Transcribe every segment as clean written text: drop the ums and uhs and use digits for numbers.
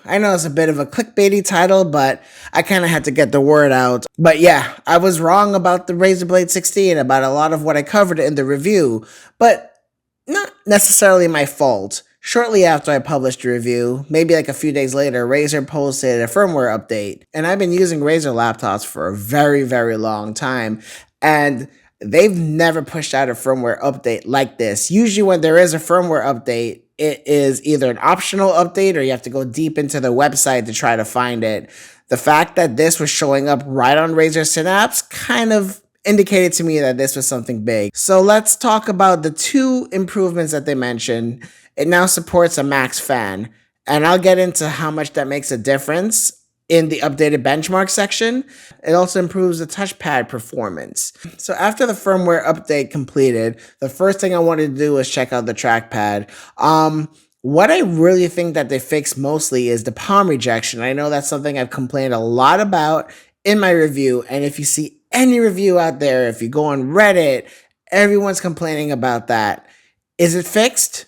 I know it's a bit of a clickbaity title, but I kind of had to get the word out. But yeah, I was wrong about the Razer Blade 16, about a lot of what I covered in the review, but not necessarily my fault. Shortly after I published the review, maybe like a few days later, Razer posted a firmware update. And I've been using Razer laptops for a very, very long time. And they've never pushed out a firmware update like this. Usually when there is a firmware update, it is either an optional update or you have to go deep into the website to try to find it. The fact that this was showing up right on Razer Synapse kind of indicated to me that this was something big. So let's talk about the two improvements that they mentioned. It now supports a max fan, and I'll get into how much that makes a difference in the updated benchmark section. It also improves the touchpad performance. So after the firmware update completed, the first thing I wanted to do was check out the trackpad. What I really think that they fixed mostly is the palm rejection. I know that's something I've complained a lot about in my review, and if you see any review out there, if you go on Reddit, everyone's complaining about that. Is it fixed?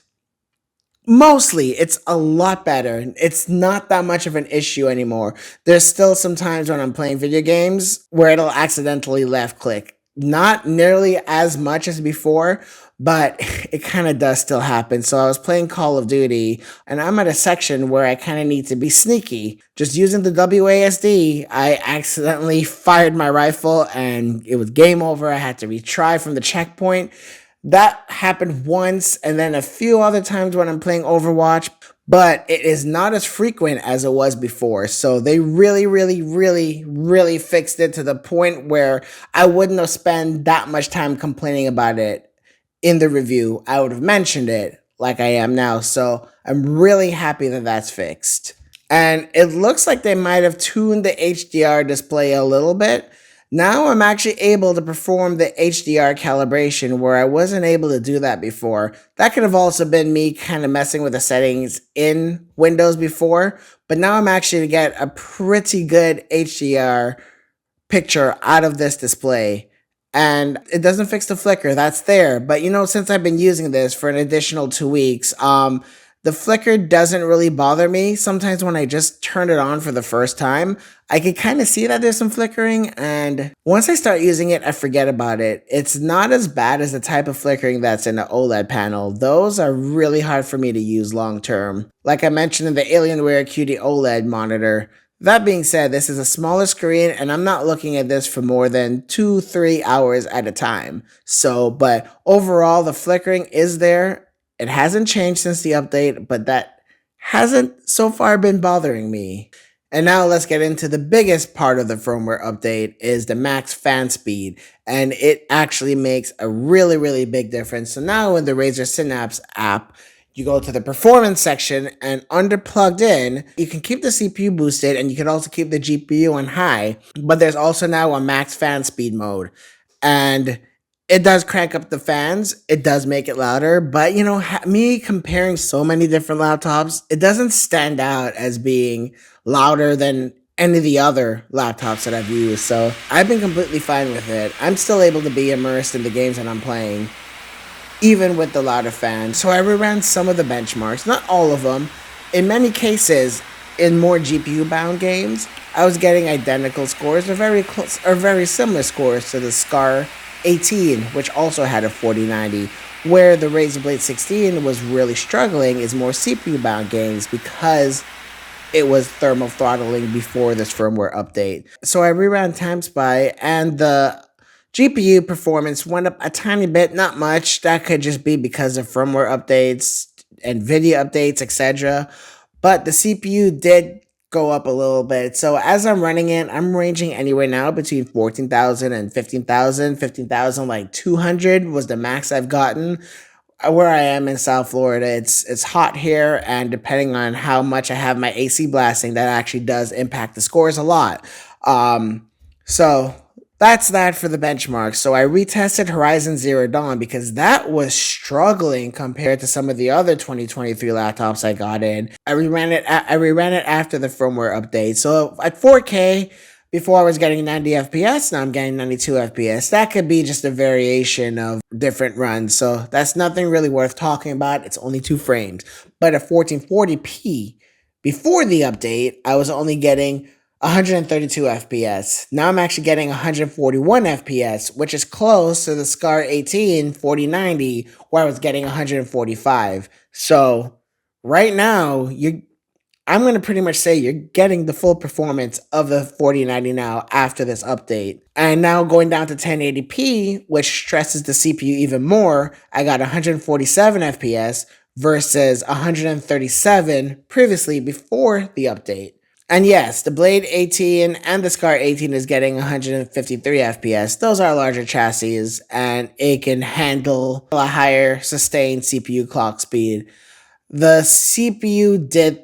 Mostly, it's a lot better. It's not that much of an issue anymore. There's still some times when I'm playing video games where it'll accidentally left click. Not nearly as much as before, but it kind of does still happen. So I was playing Call of Duty, and I'm at a section where I kind of need to be sneaky. Just using the WASD, I accidentally fired my rifle, and it was game over. I had to retry from the checkpoint. That happened once, and then a few other times when I'm playing Overwatch, but it is not as frequent as it was before. So they really fixed it to the point where I wouldn't have spent that much time complaining about it in the review. I would have mentioned it like I am now. So I'm really happy that that's fixed. And it looks like they might have tuned the HDR display a little bit. Now I'm actually able to perform the HDR calibration where I wasn't able to do that before. That could have also been me kind of messing with the settings in Windows before, but now I'm actually to get a pretty good HDR picture out of this display. And it doesn't fix the flicker, that's there. But you know, since I've been using this for an additional 2 weeks, the flicker doesn't really bother me. Sometimes when I just turn it on for the first time, I can kind of see that there's some flickering, and once I start using it, I forget about it. It's not as bad as the type of flickering that's in the OLED panel. Those are really hard for me to use long term. Like I mentioned in the Alienware QD OLED monitor. That being said, this is a smaller screen, and I'm not looking at this for more than 2-3 hours at a time. So, but overall, the flickering is there. It hasn't changed since the update, but that hasn't so far been bothering me. And now let's get into the biggest part of the firmware update is the max fan speed. And it actually makes a really big difference. So now in the Razer Synapse app, you go to the performance section, and under plugged in, you can keep the CPU boosted and you can also keep the GPU on high. But there's also now a max fan speed mode. And it does crank up the fans, it does make it louder, but you know, me comparing so many different laptops, it doesn't stand out as being louder than any of the other laptops that I've used, so I've been completely fine with it. I'm still able to be immersed in the games that I'm playing, even with the louder fans. So I reran some of the benchmarks, not all of them. In many cases, in more GPU-bound games, I was getting identical scores or very close or very similar scores to the Scar 18, which also had a 4090. Where the Razer Blade 16 was really struggling is more CPU-bound games because it was thermal throttling before this firmware update. So I reran TimeSpy, and the GPU performance went up a tiny bit, not much. That could just be because of firmware updates and video updates, etc. But the CPU did go up a little bit. So as I'm running it, I'm ranging anywhere now between 14,000 and 15,000. 15,000, like 200 was the max I've gotten. Where I am in South Florida, it's hot here, and depending on how much I have my AC blasting, that actually does impact the scores a lot. So that's that for the benchmark. So I retested Horizon Zero Dawn because that was struggling compared to some of the other 2023 laptops I got in. I reran it after the firmware update. So at 4K, before I was getting 90 FPS, now I'm getting 92 FPS. That could be just a variation of different runs. So that's nothing really worth talking about. It's only 2 frames. But at 1440p, Before the update, I was only getting 132 FPS. Now I'm actually getting 141 FPS, which is close to the SCAR 18 4090, where I was getting 145. So right now, I'm going to pretty much say you're getting the full performance of the 4090 now after this update. And now going down to 1080p, which stresses the CPU even more, I got 147 FPS versus 137 previously before the update. And yes, the Blade 18 and the Scar 18 is getting 153 FPS. Those are larger chassis, and it can handle a higher sustained CPU clock speed. The CPU did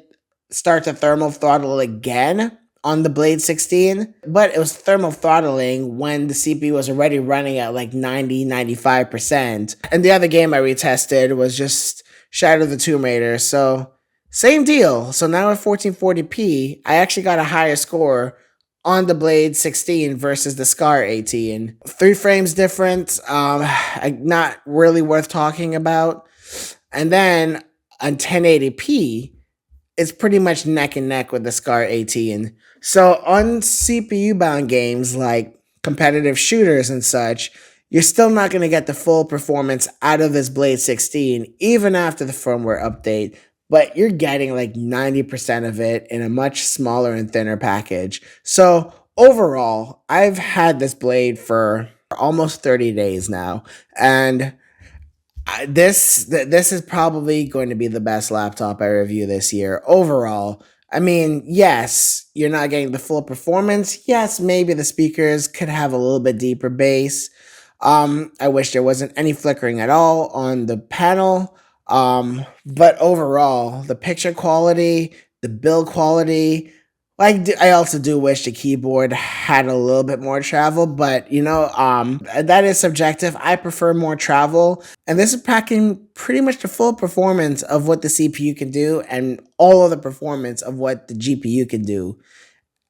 start to thermal throttle again on the Blade 16, but it was thermal throttling when the CPU was already running at like 90-95%. And the other game I retested was just Shadow of the Tomb Raider, so same deal. So now at 1440p, I actually got a higher score on the Blade 16 versus the Scar 18. 3 frames difference, not really worth talking about. And then on 1080p, it's pretty much neck and neck with the SCAR 18. So on CPU bound games like competitive shooters and such, you're still not going to get the full performance out of this Blade 16, even after the firmware update, but you're getting like 90% of it in a much smaller and thinner package. So overall, I've had this Blade for almost 30 days now, and this is probably going to be the best laptop I review this year overall. I mean, yes, you're not getting the full performance. Yes, maybe the speakers could have a little bit deeper bass. I wish there wasn't any flickering at all on the panel. But overall, the picture quality, the build quality, I also do wish the keyboard had a little bit more travel, but that is subjective. I prefer more travel, and this is packing pretty much the full performance of what the CPU can do and all of the performance of what the GPU can do.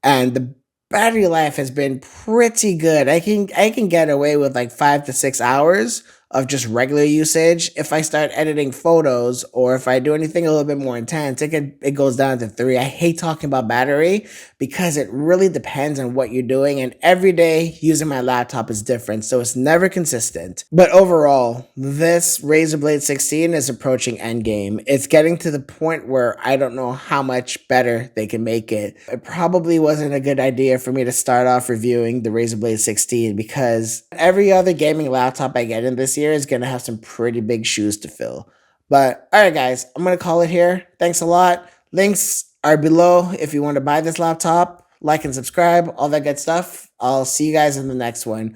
And the battery life has been pretty good. I can get away with like 5 to 6 hours of just regular usage. If I start editing photos or if I do anything a little bit more intense, it goes down to 3. I hate talking about battery because it really depends on what you're doing, and every day using my laptop is different, so it's never consistent. But overall, this Razer Blade 16 is approaching endgame. It's getting to the point where I don't know how much better they can make it. It probably wasn't a good idea for me to start off reviewing the Razer Blade 16 because every other gaming laptop I get in this year is going to have some pretty big shoes to fill. But all right, guys, I'm going to call it here. Thanks a lot. Links are below if you want to buy this laptop. Like and subscribe, all that good stuff. I'll see you guys in the next one.